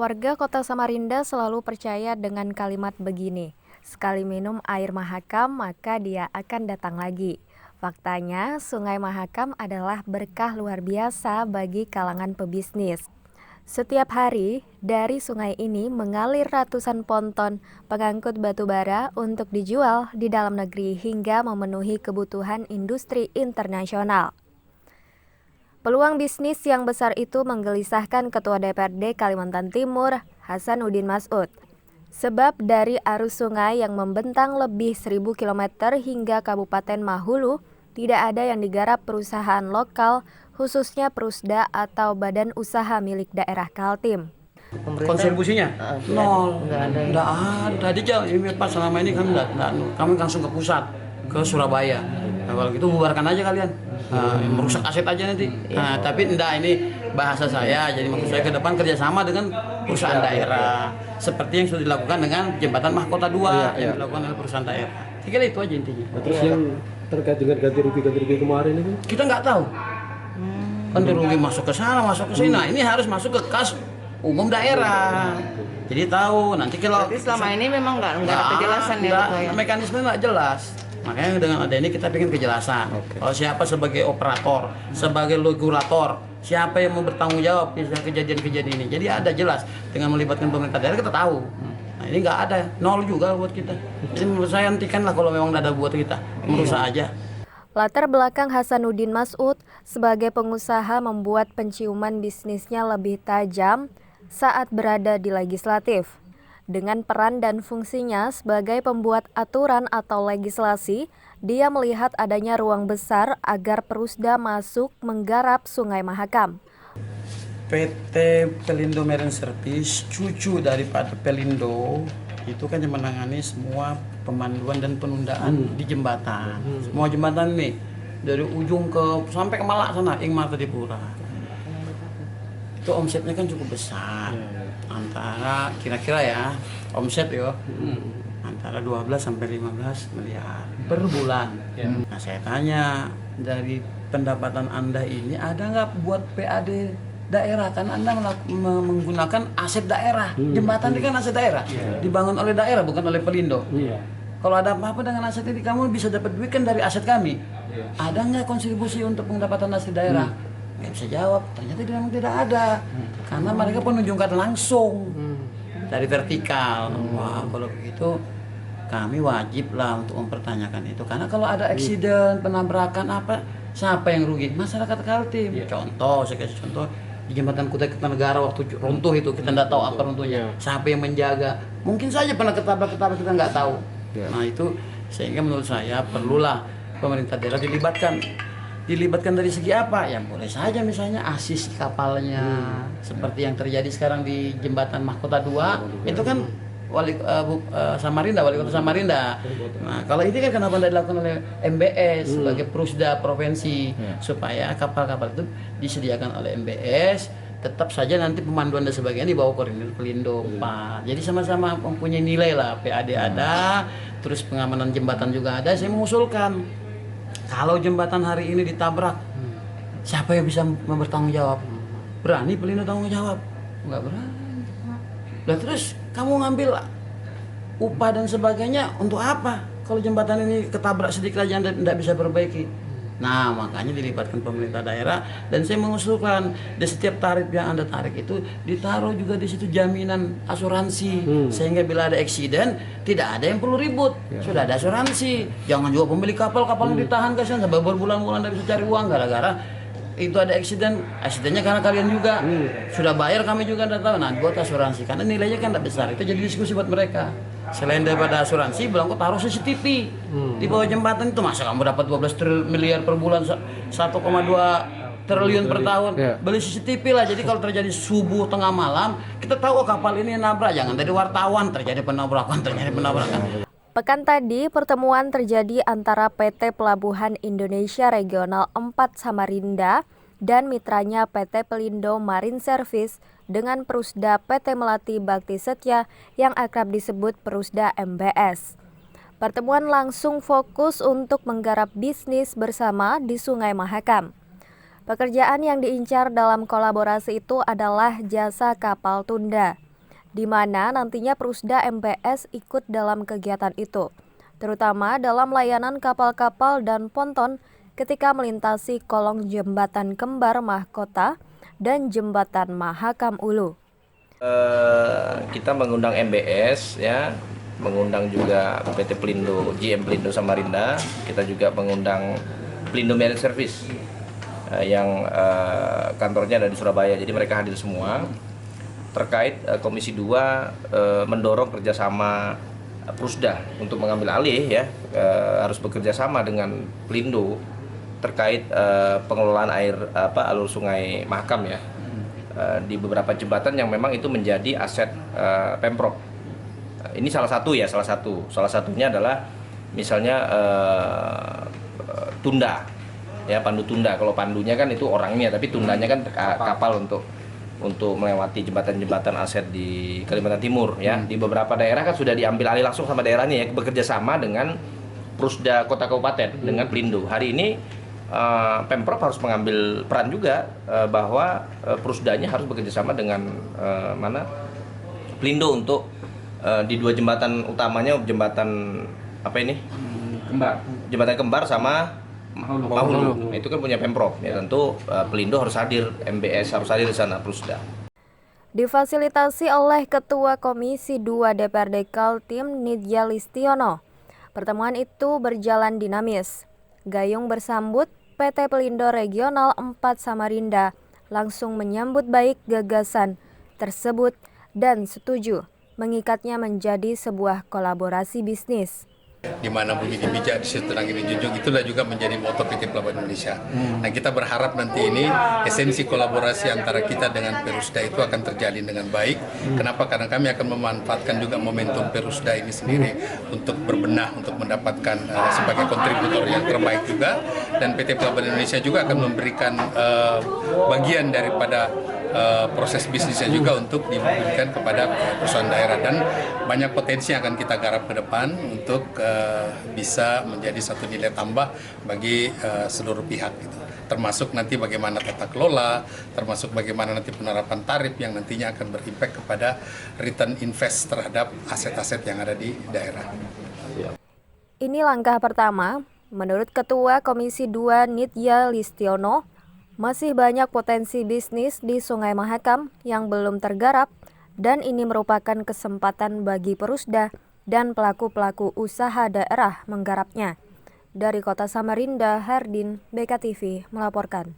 Warga Kota Samarinda selalu percaya dengan kalimat begini, sekali minum air Mahakam maka dia akan datang lagi. Faktanya, Sungai Mahakam adalah berkah luar biasa bagi kalangan pebisnis. Setiap hari, dari sungai ini mengalir ratusan ponton pengangkut batu bara untuk dijual di dalam negeri hingga memenuhi kebutuhan industri internasional. Peluang bisnis yang besar itu menggelisahkan Ketua DPRD Kalimantan Timur, Hasanuddin Mas'ud. Sebab dari arus sungai yang membentang lebih 1.000 km hingga Kabupaten Mahulu, tidak ada yang digarap perusahaan lokal, khususnya Prusda atau badan usaha milik daerah Kaltim. Kontribusinya nol, nggak ada. Jadi ini Pak, selama ini kami kami langsung ke pusat, ke Surabaya. Nah, kalau gitu bubarkan aja kalian, merusak aset aja nanti. Nah, tapi enggak, ini bahasa saya. Jadi maksud saya ke depan kerjasama dengan perusahaan daerah, seperti yang sudah dilakukan dengan jembatan Mahkota 2 yang dilakukan oleh perusahaan daerah. Saya kira itu aja intinya. Terus yang terkait dengan ganti rugi kemarin itu? Kita nggak tahu. Ganti rugi masuk ke sana, masuk ke sini. Nah, ini harus masuk ke kas umum daerah. Jadi tahu nanti kalau. Berarti selama ini memang nggak ada kejelasan ya? Mekanisme nggak jelas. Makanya dengan ada ini kita ingin kejelasan. Kalau siapa sebagai operator, sebagai regulator, siapa yang mau bertanggung jawab bisa kejadian-kejadian ini. Jadi ada jelas dengan melibatkan pemerintah daerah kita tahu. Nah, ini nggak ada, nol juga buat kita. Jadi menurut saya hentikanlah kalau memang nggak ada buat kita, merusak aja. Latar belakang Hasanuddin Mas'ud sebagai pengusaha membuat penciuman bisnisnya lebih tajam saat berada di legislatif. Dengan peran dan fungsinya sebagai pembuat aturan atau legislasi, dia melihat adanya ruang besar agar Prusda masuk menggarap Sungai Mahakam. PT Pelindo Marine Service, cucu daripada Pelindo, itu kan yang menangani semua pemanduan dan penundaan di jembatan. Semua jembatan nih, dari ujung ke sampai ke Malak sana, Ing Martadipura. Itu omsetnya kan cukup besar. Antara kira-kira ya, omset ya, antara 12 sampai 15 miliar per bulan. Nah, saya tanya, dari pendapatan Anda ini ada nggak buat PAD daerah? Kan Anda menggunakan aset daerah. Jembatan ini kan aset daerah, dibangun oleh daerah bukan oleh Pelindo. Kalau ada apa-apa dengan aset ini, kamu bisa dapat duit kan dari aset kami. Ada nggak kontribusi untuk pendapatan aset daerah? Nggak bisa jawab, ternyata memang tidak ada. Karena mereka penunjukan langsung dari vertikal. Wah, kalau begitu kami wajib lah untuk mempertanyakan itu. Karena kalau ada eksiden, penabrakan apa, siapa yang rugi? Masyarakat Kaltim. Contoh, saya kasih contoh. Di jembatan Kutai Kertanegara waktu runtuh itu, kita nggak tahu apa runtuhnya. Siapa yang menjaga? Mungkin saja pernah ketabrak kita nggak tahu. Nah itu, sehingga menurut saya perlulah pemerintah daerah dilibatkan dari segi apa? Ya boleh saja misalnya asis kapalnya, seperti yang terjadi sekarang di jembatan Mahkota 2, itu kan wali kota Samarinda. Nah, kalau ini kan kenapa tidak dilakukan oleh MBS sebagai Prusda provinsi, supaya kapal-kapal itu disediakan oleh MBS, tetap saja nanti pemanduan dan sebagainya dibawa koordinir Pelindo 4. Jadi sama-sama mempunyai nilai lah, PAD ada, terus pengamanan jembatan juga ada. Saya mengusulkan, kalau jembatan hari ini ditabrak, siapa yang bisa bertanggung jawab? Berani Pelindo tanggung jawab? Enggak berani. Nah, terus kamu ngambil upah dan sebagainya untuk apa? Kalau jembatan ini ketabrak sedikit aja tidak bisa perbaiki. Nah, makanya dilibatkan pemerintah daerah, dan saya mengusulkan di setiap tarif yang Anda tarik itu ditaruh juga di situ jaminan asuransi, sehingga bila ada eksiden tidak ada yang perlu ribut. Sudah ada asuransi. Jangan juga pemilik kapal yang ditahan kasihan sampai berbulan-bulan tidak bisa cari uang gara-gara itu ada eksidennya karena kalian juga sudah bayar, kami juga tidak tahu. Nah, buat asuransi karena nilainya kan tidak besar. Itu jadi diskusi buat mereka. Selain daripada asuransi, bilang kok taruh CCTV di bawah jembatan itu, masa kamu dapat 12 miliar per bulan, 1,2 triliun per tahun, beli CCTV lah. Jadi kalau terjadi subuh tengah malam, kita tahu kapal ini nabrak. Jangan dari wartawan terjadi penabrakan. Pekan tadi, pertemuan terjadi antara PT Pelabuhan Indonesia Regional 4 Samarinda dan mitranya PT Pelindo Marine Service dengan Prusda PT Melati Bakti Setya yang akrab disebut Prusda MBS. Pertemuan langsung fokus untuk menggarap bisnis bersama di Sungai Mahakam. Pekerjaan yang diincar dalam kolaborasi itu adalah jasa kapal tunda. di mana nantinya Perusda MPS ikut dalam kegiatan itu, terutama dalam layanan kapal-kapal dan ponton ketika melintasi kolong jembatan kembar Mahkota dan jembatan Mahakam Ulu. Kita mengundang MBS ya, mengundang juga PT Pelindo, GM Pelindo Samarinda. Kita juga mengundang Pelindo Marine Service yang kantornya ada di Surabaya. Jadi mereka hadir semua terkait Komisi 2 mendorong kerjasama Perusda untuk mengambil alih ya, harus bekerja sama dengan Pelindo terkait pengelolaan air alur sungai Mahakam ya, di beberapa jembatan yang memang itu menjadi aset Pemprov. Ini salah satunya adalah misalnya tunda ya, pandu tunda. Kalau pandunya kan itu orangnya, tapi tundanya kan kapal untuk melewati jembatan-jembatan aset di Kalimantan Timur ya. Di beberapa daerah kan sudah diambil alih langsung sama daerahnya ya, bekerja sama dengan Perusda Kota Kabupaten dengan Pelindo. Hari ini Pemprov harus mengambil peran juga bahwa Perusdanya harus bekerja sama dengan Pelindo untuk di dua jembatan utamanya, jembatan apa ini? Jembatan Kembar sama Mahulu. Nah, itu kan punya Pemprov. Ya tentu Pelindo harus hadir, MBS harus hadir di sana, Perusda. Difasilitasi oleh Ketua Komisi 2 DPRD Kaltim Nidya Listiono. Pertemuan itu berjalan dinamis. Gayung bersambut, PT Pelindo Regional 4 Samarinda langsung menyambut baik gagasan tersebut dan setuju mengikatnya menjadi sebuah kolaborasi bisnis. Di mana bumi bijak di situ terang ini junjung, itulah juga menjadi moto PT Pelabuhan Indonesia. Nah, kita berharap nanti ini esensi kolaborasi antara kita dengan Perusda itu akan terjalin dengan baik. Kenapa? Karena kami akan memanfaatkan juga momentum Perusda ini sendiri untuk berbenah, untuk mendapatkan sebagai kontributor yang terbaik juga. Dan PT Pelabuhan Indonesia juga akan memberikan bagian daripada proses bisnisnya juga untuk diberikan kepada perusahaan daerah, dan banyak potensi yang akan kita garap ke depan untuk bisa menjadi satu nilai tambah bagi seluruh pihak gitu. Termasuk nanti bagaimana tata kelola, termasuk bagaimana nanti penerapan tarif yang nantinya akan berimpact kepada return invest terhadap aset-aset yang ada di daerah. Ini langkah pertama. Menurut Ketua Komisi 2 Nidya Listiono, masih banyak potensi bisnis di Sungai Mahakam yang belum tergarap, dan ini merupakan kesempatan bagi Perusda dan pelaku-pelaku usaha daerah menggarapnya. Dari Kota Samarinda, Hardin, BKTV melaporkan.